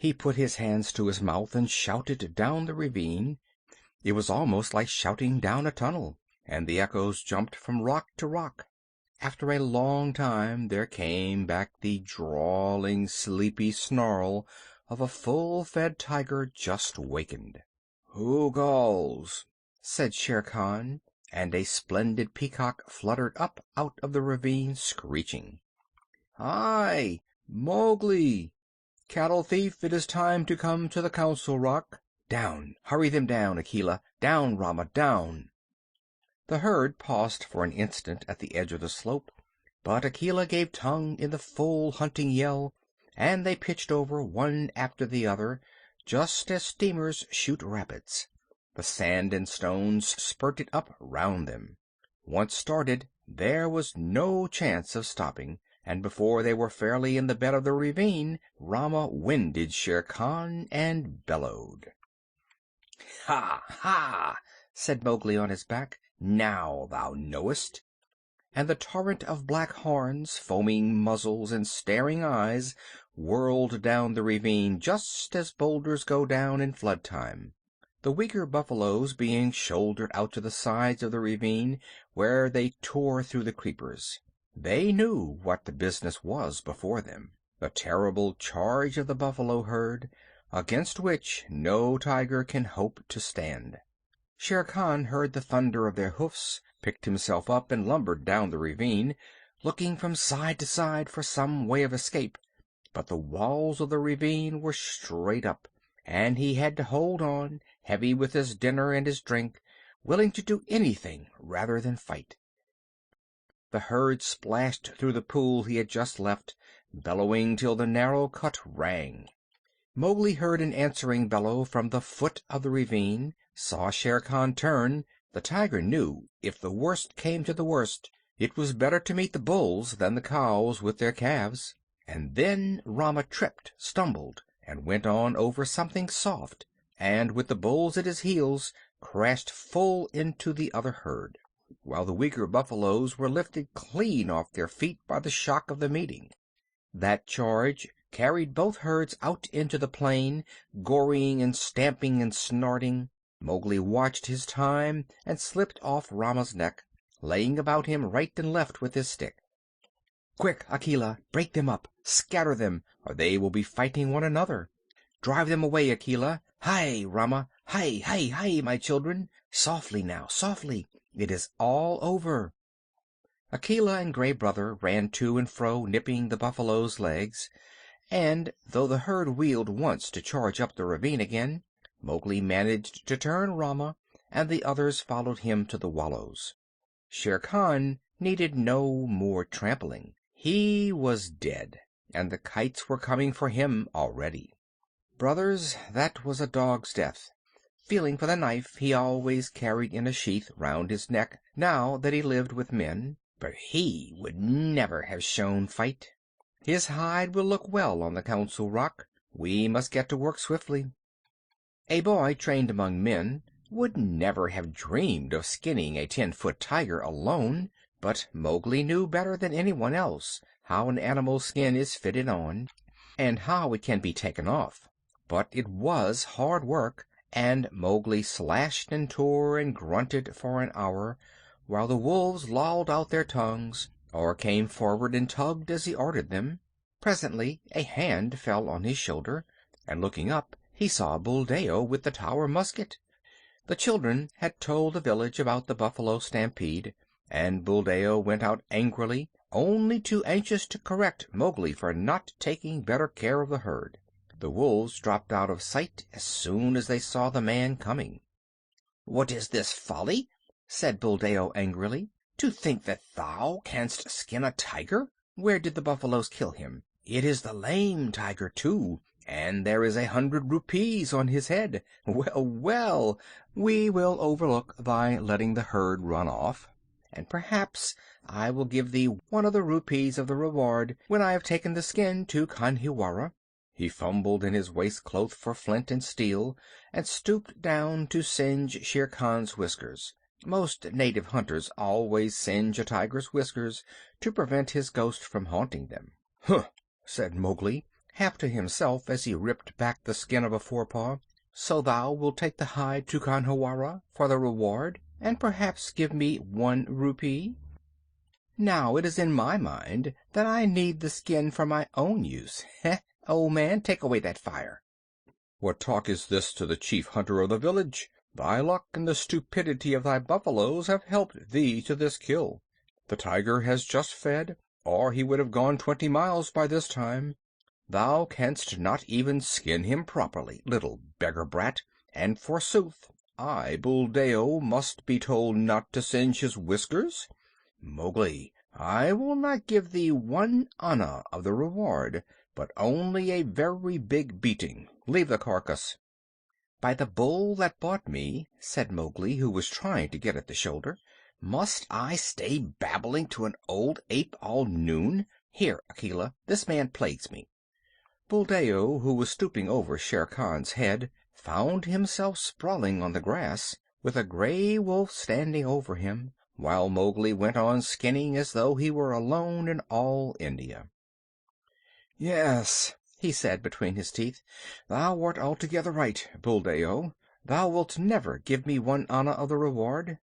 He put his hands to his mouth and shouted down the ravine. It was almost like shouting down a tunnel, and the echoes jumped from rock to rock. After a long time there came back the drawling, sleepy snarl of a full-fed tiger just wakened. "Who calls?" said Shere Khan, and a splendid peacock fluttered up out of the ravine, screeching. "Hi! Mowgli! Cattle thief, it is time to come to the Council Rock. Down! Hurry them down, Akela! Down, Rama, down!" The herd paused for an instant at the edge of the slope, but Akela gave tongue in the full hunting yell, and they pitched over one after the other, just as steamers shoot rapids. The sand and stones spurted up round them. Once started, there was no chance of stopping, and before they were fairly in the bed of the ravine, Rama winded Shere Khan and bellowed. "Ha! Ha!" said Mowgli on his back. "Now thou knowest." And the torrent of black horns, foaming muzzles, and staring eyes whirled down the ravine just as boulders go down in flood time, the weaker buffaloes being shouldered out to the sides of the ravine, where they tore through the creepers. They knew what the business was before them, the terrible charge of the buffalo herd, against which no tiger can hope to stand. Shere Khan heard the thunder of their hoofs, picked himself up, and lumbered down the ravine, looking from side to side for some way of escape. But the walls of the ravine were straight up, and he had to hold on, heavy with his dinner and his drink, willing to do anything rather than fight. The herd splashed through the pool he had just left, bellowing till the narrow cut rang. Mowgli heard an answering bellow from the foot of the ravine, saw Shere Khan turn. The tiger knew if the worst came to the worst, it was better to meet the bulls than the cows with their calves. And then Rama tripped, stumbled, and went on over something soft, and with the bulls at his heels crashed full into the other herd, while the weaker buffaloes were lifted clean off their feet by the shock of the meeting. That charge carried both herds out into the plain, goring and stamping and snorting. Mowgli watched his time and slipped off Rama's neck, laying about him right and left with his stick. "Quick, Akela! Break them up! Scatter them, or they will be fighting one another! Drive them away, Akela! Hi, Rama! Hi, hi, hi, my children! Softly now, softly! It is all over!" Akela and Gray Brother ran to and fro, nipping the buffaloes' legs, and though the herd wheeled once to charge up the ravine again, Mowgli managed to turn Rama, and the others followed him to the wallows. Shere Khan needed no more trampling. He was dead, and the kites were coming for him already. Brothers, that was a dog's death. Feeling for the knife he always carried in a sheath round his neck now that he lived with men, but he would never have shown fight. His hide will look well on the Council Rock. We must get to work swiftly. A boy trained among men would never have dreamed of skinning a 10-foot tiger alone, but Mowgli knew better than anyone else how an animal's skin is fitted on, and how it can be taken off. But it was hard work, and Mowgli slashed and tore and grunted for an hour, while the wolves lolled out their tongues, or came forward and tugged as he ordered them. Presently a hand fell on his shoulder, and looking up he saw Buldeo with the Tower musket. The children had told the village about the buffalo stampede, and Buldeo went out angrily, only too anxious to correct Mowgli for not taking better care of the herd. The wolves dropped out of sight as soon as they saw the man coming. "What is this folly?" said Buldeo angrily. "To think that thou canst skin a tiger! Where did the buffaloes kill him? It is the lame tiger, too, and there is 100 rupees on his head. Well, well, we will overlook thy letting the herd run off, and perhaps I will give thee one of the rupees of the reward when I have taken the skin to Khanhiwara." He fumbled in his waistcloth for flint and steel, and stooped down to singe Shere Khan's whiskers. Most native hunters always singe a tiger's whiskers to prevent his ghost from haunting them. "Humph!" said Mowgli, half to himself as he ripped back the skin of a forepaw. "So thou wilt take the hide to Khanhiwara for the reward, and perhaps give me 1 rupee? Now it is in my mind that I need the skin for my own use. Heh! Old man, take away that fire." "What talk is this to the chief hunter of the village? Thy luck and the stupidity of thy buffaloes have helped thee to this kill. The tiger has just fed, or he would have gone 20 miles by this time. Thou canst not even skin him properly, little beggar brat, and forsooth, I, Buldeo, must be told not to singe his whiskers? Mowgli, I will not give thee 1 anna of the reward, but only a very big beating. Leave the carcass." "By the bull that bought me," said Mowgli, who was trying to get at the shoulder, "must I stay babbling to an old ape all noon? Here, Akela, this man plagues me." Buldeo, who was stooping over Shere Khan's head, found himself sprawling on the grass, with a gray wolf standing over him, while Mowgli went on skinning as though he were alone in all India. "Yes," he said between his teeth, "thou art altogether right, Buldeo. Thou wilt never give me 1 anna of the reward.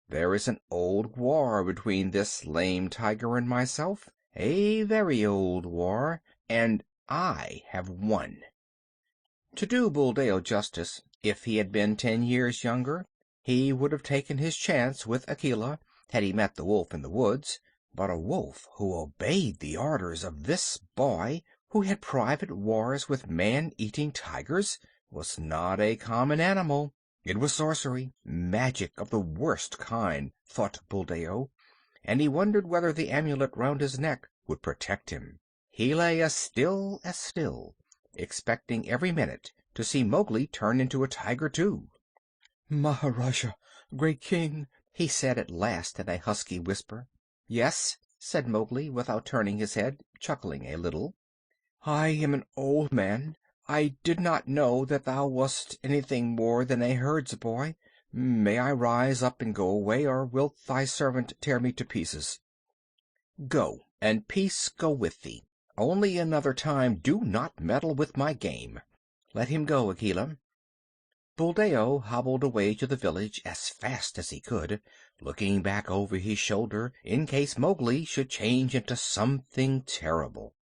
There is an old war between this lame tiger and myself, a very old war, and I have won." To do Buldeo justice, if he had been 10 years younger, he would have taken his chance with Akela, had he met the wolf in the woods. But a wolf who obeyed the orders of this boy, who had private wars with man-eating tigers, was not a common animal. It was sorcery, magic of the worst kind, thought Buldeo, and he wondered whether the amulet round his neck would protect him. He lay as still, expecting every minute to see Mowgli turn into a tiger too. "Maharaja, great king," he said at last in a husky whisper. "Yes," said Mowgli, without turning his head, chuckling a little. "I am an old man. I did not know that thou wast anything more than a herdsboy. May I rise up and go away, or wilt thy servant tear me to pieces?" "Go, and peace go with thee. Only another time do not meddle with my game. Let him go, Akela." Buldeo hobbled away to the village as fast as he could, looking back over his shoulder in case Mowgli should change into something terrible.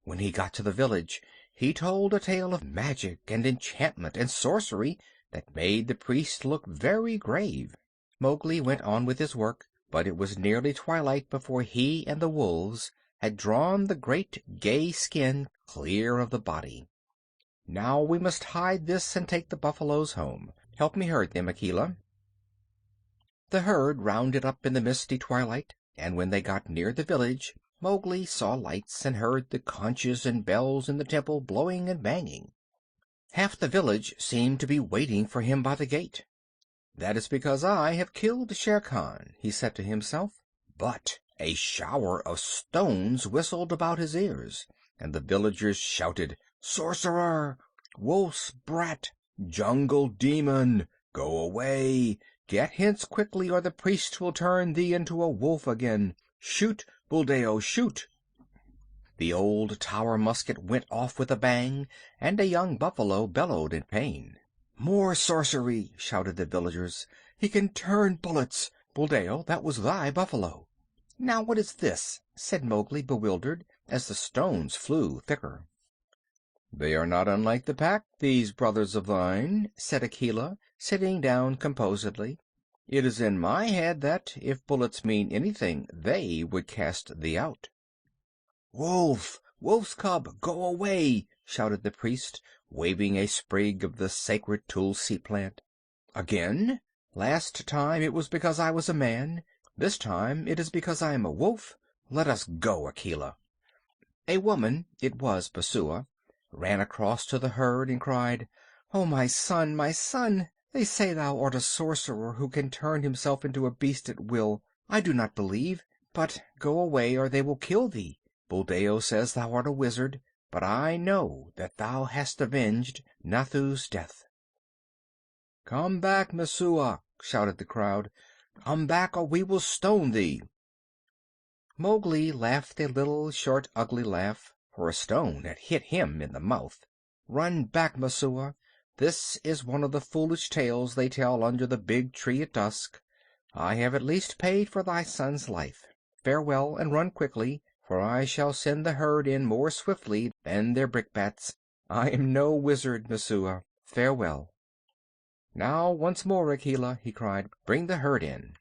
When he got to the village he told a tale of magic and enchantment and sorcery that made the priest look very grave. Mowgli went on with his work, but it was nearly twilight before he and the wolves had drawn the great gay skin clear of the body. "Now we must hide this and take the buffaloes home. Help me herd them, Akela." The herd rounded up in the misty twilight, and when they got near the village Mowgli saw lights and heard the conches and bells in the temple blowing and banging. Half the village seemed to be waiting for him by the gate. "That is because I have killed Shere Khan," he said to himself. But a shower of stones whistled about his ears, and the villagers shouted, "Sorcerer! Wolf's brat! Jungle demon! Go away! Get hence quickly, or the priest will turn thee into a wolf again. Shoot, Buldeo, shoot!" The old tower musket went off with a bang, and a young buffalo bellowed in pain. "More sorcery!" shouted the villagers. "He can turn bullets! Buldeo, that was thy buffalo." "Now what is this?" said Mowgli, bewildered, as the stones flew thicker. "They are not unlike the Pack, these brothers of thine," said Akela, sitting down composedly. "It is in my head that, if bullets mean anything, they would cast thee out." "Wolf! Wolf's cub! Go away!" shouted the priest, waving a sprig of the sacred tulsi plant. "Again? Last time it was because I was a man. This time it is because I am a wolf. Let us go, Akela." A woman, it was Messua, ran across to the herd and cried, "Oh, my son, my son! They say thou art a sorcerer who can turn himself into a beast at will. I do not believe, but go away or they will kill thee. Buldeo says thou art a wizard, but I know that thou hast avenged Nathu's death." "Come back, Messua!" shouted the crowd. "Come back, or we will stone thee." Mowgli laughed a little, short, ugly laugh, for a stone had hit him in the mouth. "Run back, Messua. This is one of the foolish tales they tell under the big tree at dusk. I have at least paid for thy son's life. Farewell, and run quickly, for I shall send the herd in more swiftly than their brickbats. I am no wizard, Messua. Farewell." "Now once more, Akela," he cried. "Bring the herd in."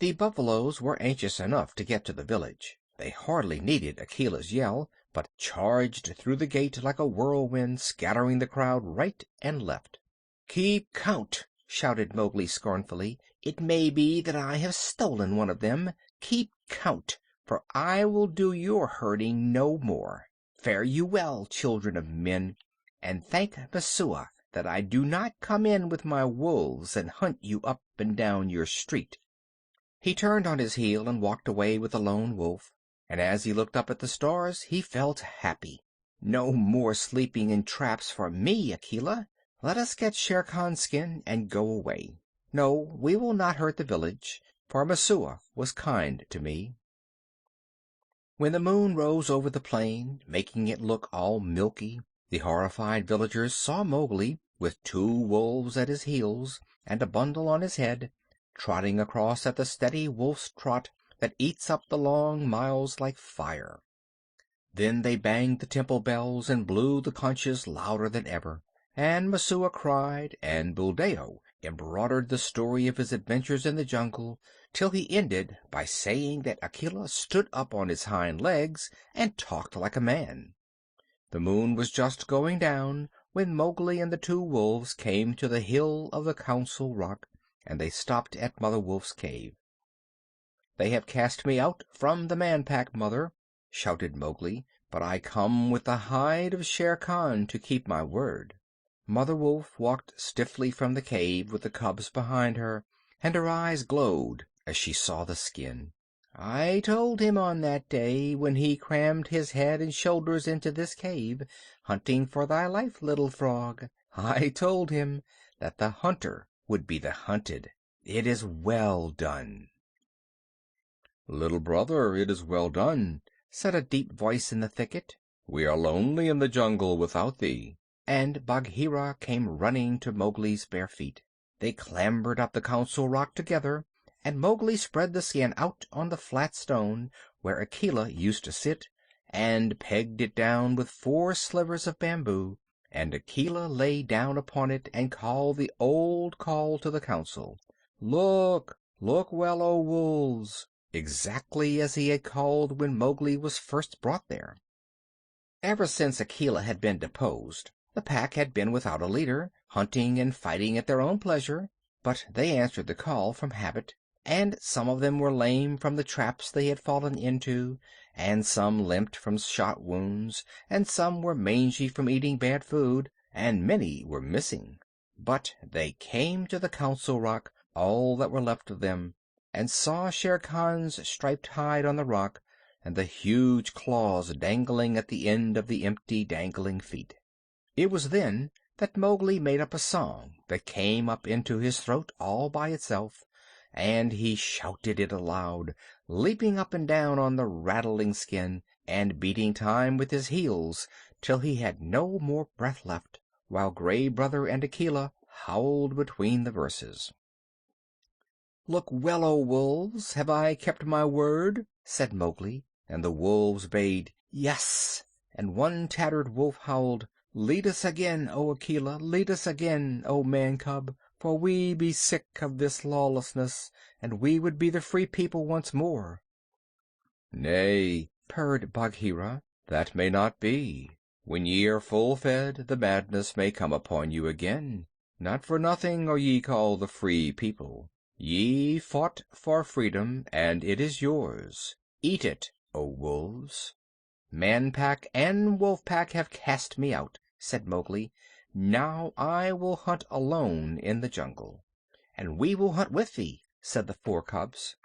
The buffaloes were anxious enough to get to the village. They hardly needed Akela's yell, but charged through the gate like a whirlwind, scattering the crowd right and left. "Keep count!" shouted Mowgli scornfully. "It may be that I have stolen one of them. Keep count, for I will do your herding no more. Fare you well, children of men, and thank Messua that I do not come in with my wolves and hunt you up and down your street." He turned on his heel and walked away with the lone wolf, and as he looked up at the stars he felt happy. "No more sleeping in traps for me, Akela. Let us get Shere Khan's skin and go away. No, we will not hurt the village, for Messua was kind to me." When the moon rose over the plain, making it look all milky, the horrified villagers saw Mowgli, with 2 wolves at his heels and a bundle on his head, trotting across at the steady wolf's trot that eats up the long miles like fire. Then they banged the temple bells and blew the conches louder than ever, and Messua cried, and Buldeo embroidered the story of his adventures in the jungle, till he ended by saying that Akela stood up on his hind legs and talked like a man. The moon was just going down when Mowgli and the 2 wolves came to the hill of the Council Rock, and they stopped at Mother Wolf's cave. "They have cast me out from the Man Pack, Mother," shouted Mowgli, "but I come with the hide of Shere Khan to keep my word." Mother Wolf walked stiffly from the cave with the cubs behind her, and her eyes glowed as she saw the skin. "I told him on that day when he crammed his head and shoulders into this cave, hunting for thy life, little frog. I told him that the hunter would be the hunted. It is well done." "Little brother, it is well done," said a deep voice in the thicket. "We are lonely in the jungle without thee." And Bagheera came running to Mowgli's bare feet. They clambered up the Council Rock together, and Mowgli spread the skin out on the flat stone where Akela used to sit, and pegged it down with 4 slivers of bamboo, and Akela lay down upon it and called the old call to the council. "Look! Look well, O wolves!" exactly as he had called when Mowgli was first brought there. Ever since Akela had been deposed, the pack had been without a leader, hunting and fighting at their own pleasure, but they answered the call from habit, and some of them were lame from the traps they had fallen into, and some limped from shot wounds, and some were mangy from eating bad food, and many were missing. But they came to the Council Rock, all that were left of them, and saw Shere Khan's striped hide on the rock, and the huge claws dangling at the end of the empty, dangling feet. It was then that Mowgli made up a song that came up into his throat all by itself, and he shouted it aloud, leaping up and down on the rattling skin, and beating time with his heels till he had no more breath left, while Gray Brother and Akela howled between the verses. "Look well, O wolves! Have I kept my word?" said Mowgli, and the wolves bayed "Yes," and one tattered wolf howled, "Lead us again, O Akela! Lead us again, O Man cub! For we be sick of this lawlessness, and we would be the free people once more." "Nay," purred Bagheera, "that may not be. When ye are full fed, the madness may come upon you again. Not for nothing are ye called the Free People. Ye fought for freedom, and it is yours. Eat it, O wolves." "Man Pack and Wolf Pack have cast me out," said Mowgli. "Now I will hunt alone in the jungle." "And we will hunt with thee," said the 4 cubs.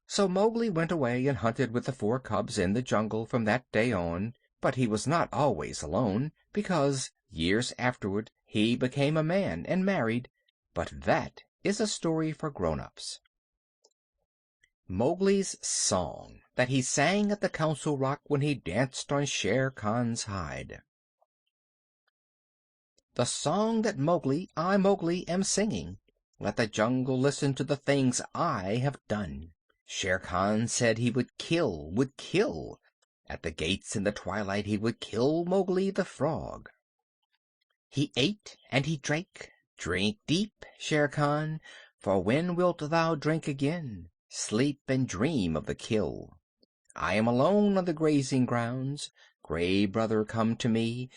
So Mowgli went away and hunted with the 4 cubs in the jungle from that day on, but he was not always alone, because years afterward he became a man and married, but that is a story for grown-ups. Mowgli's Song, that that he sang at the Council Rock when he danced on Shere Khan's hide. The song that I, Mowgli, am singing. Let the jungle listen to the things I have done. Shere Khan said he would kill, would kill. At the gates in the twilight he would kill Mowgli the Frog. He ate and he drank. Drink deep, Shere Khan, for when wilt thou drink again? Sleep and dream of the kill. I am alone on the grazing grounds. Gray Brother, come to me,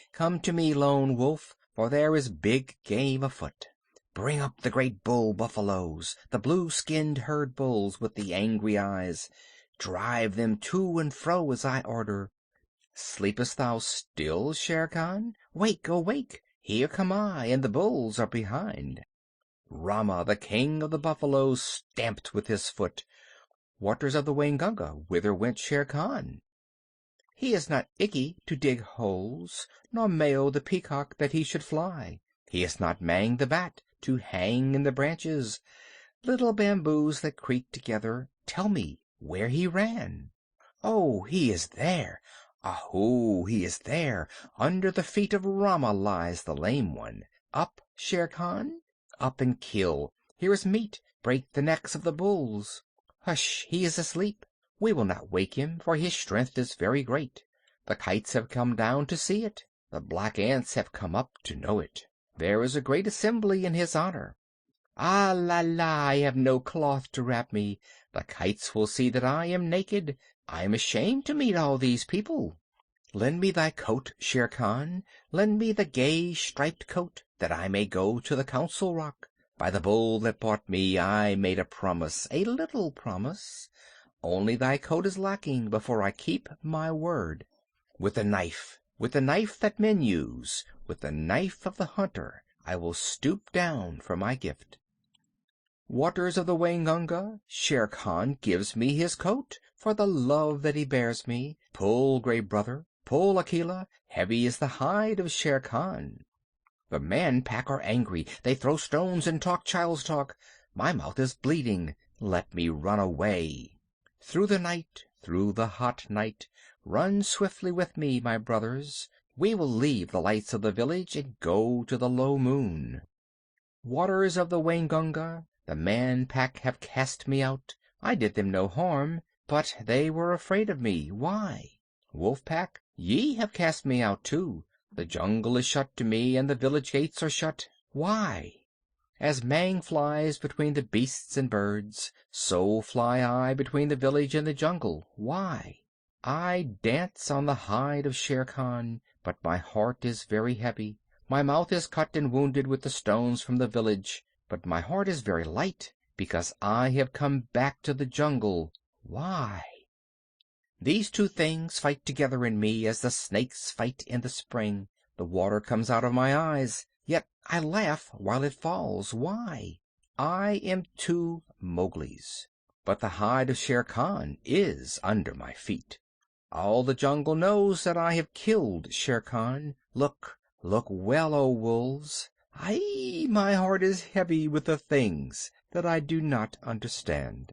Lone Wolf, for there is big game afoot. Bring up the great bull buffaloes, the blue-skinned herd bulls with the angry eyes. Drive them to and fro as I order. Sleepest thou still, Shere Khan? Wake, awake! Here come I, and the bulls are behind. Rama, the king of the buffaloes, stamped with his foot. Waters of the Waingunga, whither went Shere Khan? He is not Ikki to dig holes, nor Mao the peacock that he should fly. He is not Mang the bat to hang in the branches. Little bamboos that creak together, tell me where he ran. Oh, he is there! Ahoo, he is there! Under the feet of Rama lies the lame one. Up, Shere Khan! Up and kill! Here is meat! Break the necks of the bulls! Hush, he is asleep. We will not wake him, for his strength is very great. The kites have come down to see it. The black ants have come up to know it. There is a great assembly in his honor. Ah la la, I have no cloth to wrap me. The kites will see that I am naked. I am ashamed to meet all these people. Lend me thy coat, Shere Khan. Lend me the gay striped coat, that I may go to the Council Rock. By the bull that bought me, I made a promise, a little promise. Only thy coat is lacking before I keep my word. With the knife that men use, with the knife of the hunter, I will stoop down for my gift. Waters of the Waingunga, Shere Khan gives me his coat for the love that he bears me. Pull, Gray Brother, pull, Akela, heavy is the hide of Shere Khan. The Man Pack are angry, they throw stones and talk child's talk. My mouth is bleeding, let me run away. Through the night, through the hot night, run swiftly with me, my brothers. We will leave the lights of the village and go to the low moon. Waters of the Waingunga, the Man Pack have cast me out. I did them no harm, but they were afraid of me. Why? Wolf Pack, ye have cast me out too. The jungle is shut to me, and the village gates are shut. Why? As Mang flies between the beasts and birds, so fly I between the village and the jungle. Why? I dance on the hide of Shere Khan, but my heart is very heavy. My mouth is cut and wounded with the stones from the village, but my heart is very light, because I have come back to the jungle. Why? These two things fight together in me as the snakes fight in the spring. The water comes out of my eyes, yet I laugh while it falls. Why? I am two Mowglis, but the hide of Shere Khan is under my feet. All the jungle knows that I have killed Shere Khan. Look, look well, O wolves. Aye, my heart is heavy with the things that I do not understand.